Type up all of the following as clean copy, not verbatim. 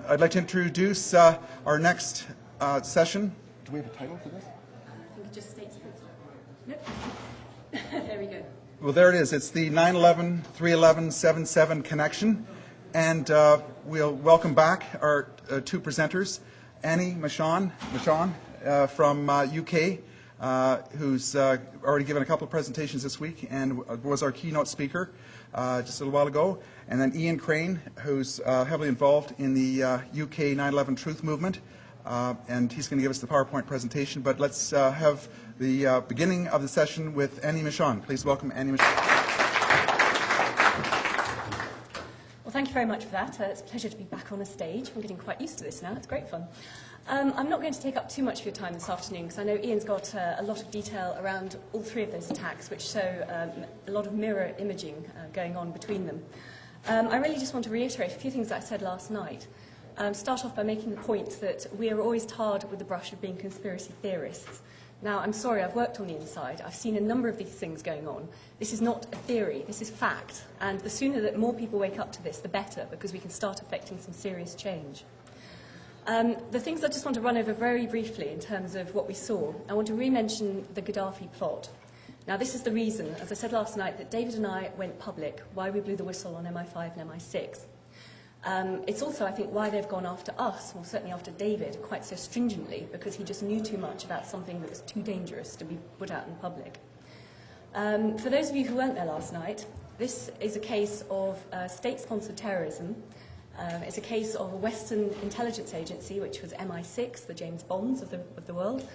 I'd like to introduce our next session. Do we have a title for this? I think it just states Nope. There we go. Well, there it is. It's the 9/11/3/11/77 connection. And we'll welcome back our two presenters, Annie Machon from UK, who's already given a couple of presentations this week and was our keynote speaker just a little while ago. And then Ian Crane, who's heavily involved in the UK 9/11 Truth Movement. And he's going to give us the PowerPoint presentation. But let's have the beginning of the session with Annie Machon. Please welcome Annie Machon. Well, thank you very much for that. It's a pleasure to be back on a stage. I'm getting quite used to this now. It's great fun. I'm not going to take up too much of your time this afternoon because I know Ian's got a lot of detail around all three of those attacks, which show a lot of mirror imaging going on between them. I really just want to reiterate a few things that I said last night. Start off by making the point that we are always tarred with the brush of being conspiracy theorists. Now, I'm sorry, I've worked on the inside. I've seen a number of these things going on. This is not a theory, this is fact. And the sooner that more people wake up to this, the better, because we can start affecting some serious change. The things I just want to run over very briefly in terms of what we saw. I want to re-mention the Gaddafi plot. Now, this is the reason, as I said last night, that David and I went public, why we blew the whistle on MI5 and MI6. It's also, I think, why they've gone after us, or certainly after David, quite so stringently, because he just knew too much about something that was too dangerous to be put out in public. For those of you who weren't there last night, this is a case of state-sponsored terrorism. It's a case of a Western intelligence agency, which was MI6, the James Bonds of the world,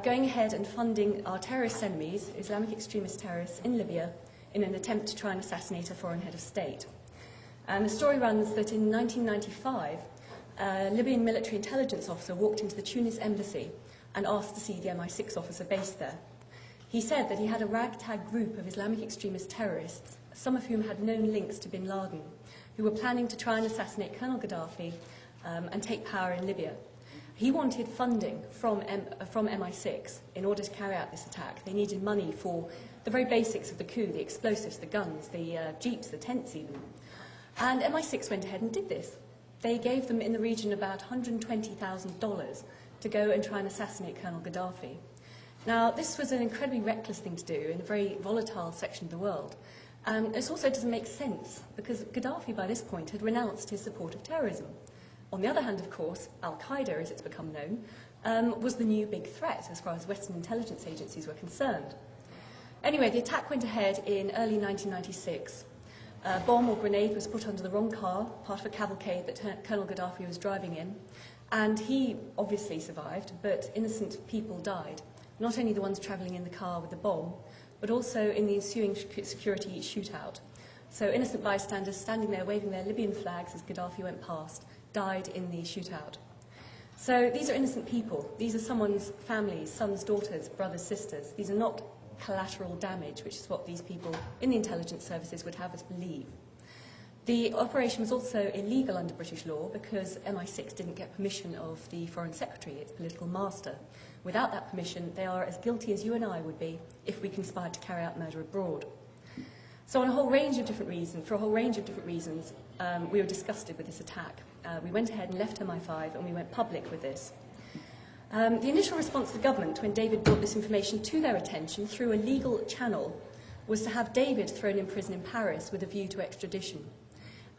going ahead and funding our terrorist enemies, Islamic extremist terrorists in Libya, in an attempt to try and assassinate a foreign head of state. And the story runs that in 1995, a Libyan military intelligence officer walked into the Tunis embassy and asked to see the MI6 officer based there. He said that he had a ragtag group of Islamic extremist terrorists, some of whom had known links to bin Laden, who were planning to try and assassinate Colonel Gaddafi and take power in Libya. He wanted funding from MI6 in order to carry out this attack. They needed money for the very basics of the coup, the explosives, the guns, the jeeps, the tents even. And MI6 went ahead and did this. They gave them in the region about $120,000 to go and try and assassinate Colonel Gaddafi. Now, this was an incredibly reckless thing to do in a very volatile section of the world. It also doesn't make sense, because Gaddafi, by this point, had renounced his support of terrorism. On the other hand, of course, Al-Qaeda, as it's become known, was the new big threat as far as Western intelligence agencies were concerned. Anyway, the attack went ahead in early 1996. A bomb or grenade was put under the wrong car, part of a cavalcade that Colonel Gaddafi was driving in, and he obviously survived, but innocent people died. Not only the ones travelling in the car with the bomb, but also in the ensuing security shootout. So innocent bystanders standing there waving their Libyan flags as Gaddafi went past died in the shootout. So these are innocent people. These are someone's families, sons, daughters, brothers, sisters. These are not collateral damage, which is what these people in the intelligence services would have us believe. The operation was also illegal under British law because MI6 didn't get permission of the Foreign Secretary, its political master. Without that permission, they are as guilty as you and I would be if we conspired to carry out murder abroad. So for a whole range of different reasons, we were disgusted with this attack. We went ahead and left MI5 and we went public with this. The initial response of the government when David brought this information to their attention through a legal channel was to have David thrown in prison in Paris with a view to extradition.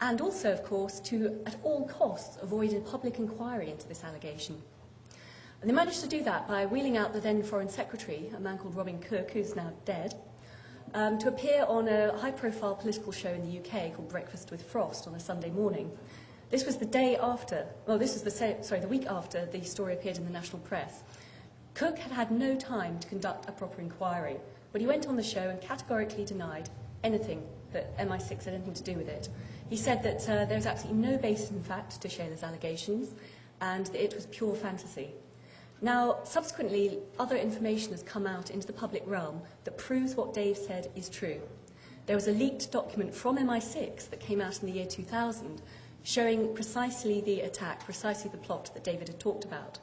And also, of course, to, at all costs, avoid a public inquiry into this allegation. And they managed to do that by wheeling out the then Foreign Secretary, a man called Robin Cook, who's now dead, to appear on a high-profile political show in the UK called Breakfast with Frost on a Sunday morning. This was the day after, well, this was the week after the story appeared in the national press. Cook had had no time to conduct a proper inquiry, but he went on the show and categorically denied anything that MI6 had anything to do with it. He said that there was absolutely no basis in fact to share those allegations, and that it was pure fantasy. Now, subsequently, other information has come out into the public realm that proves what Dave said is true. There was a leaked document from MI6 that came out in the year 2000 showing precisely the attack, precisely the plot that David had talked about.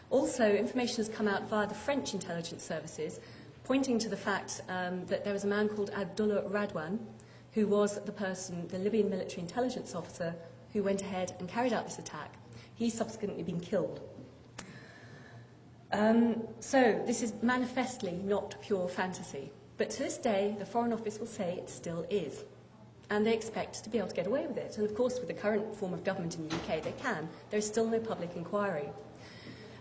Also, information has come out via the French intelligence services pointing to the fact that there was a man called Abdullah Radwan, who was the Libyan military intelligence officer who went ahead and carried out this attack. He's subsequently been killed. So this is manifestly not pure fantasy. But to this day, the Foreign Office will say it still is. And they expect to be able to get away with it. And of course, with the current form of government in the UK, they can. There is still no public inquiry.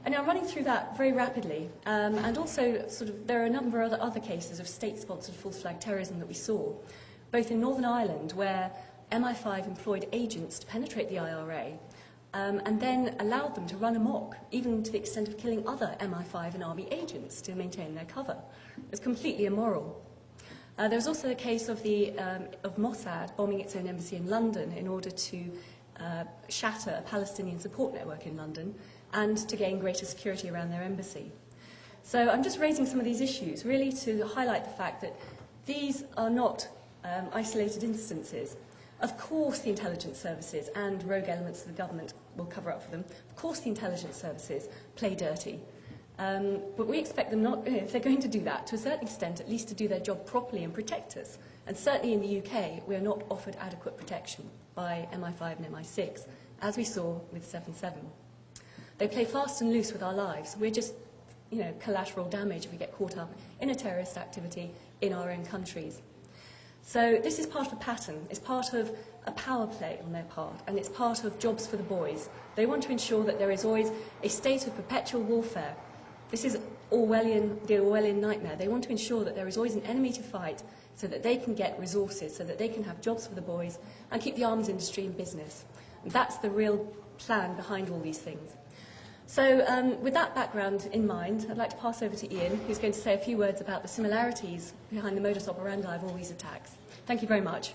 And now running through that very rapidly, and also there are a number of other cases of state-sponsored false flag terrorism that we saw, both in Northern Ireland, where MI5 employed agents to penetrate the IRA, and then allowed them to run amok, even to the extent of killing other MI5 and army agents to maintain their cover. It's completely immoral. There was also the case of Mossad bombing its own embassy in London in order to shatter a Palestinian support network in London and to gain greater security around their embassy. So I'm just raising some of these issues really to highlight the fact that these are not isolated instances. Of course the intelligence services and rogue elements of the government will cover up for them. Of course the intelligence services play dirty. But we expect them not, if they're going to do that, to a certain extent, at least to do their job properly and protect us. And certainly in the UK, we are not offered adequate protection by MI5 and MI6, as we saw with 7/7. They play fast and loose with our lives. We're just, collateral damage if we get caught up in a terrorist activity in our own countries. So this is part of a pattern. It's part of a power play on their part, and it's part of jobs for the boys. They want to ensure that there is always a state of perpetual warfare. This is the Orwellian nightmare. They want to ensure that there is always an enemy to fight so that they can get resources, so that they can have jobs for the boys and keep the arms industry in business. And that's the real plan behind all these things. So with that background in mind, I'd like to pass over to Ian, who's going to say a few words about the similarities behind the modus operandi of all these attacks. Thank you very much.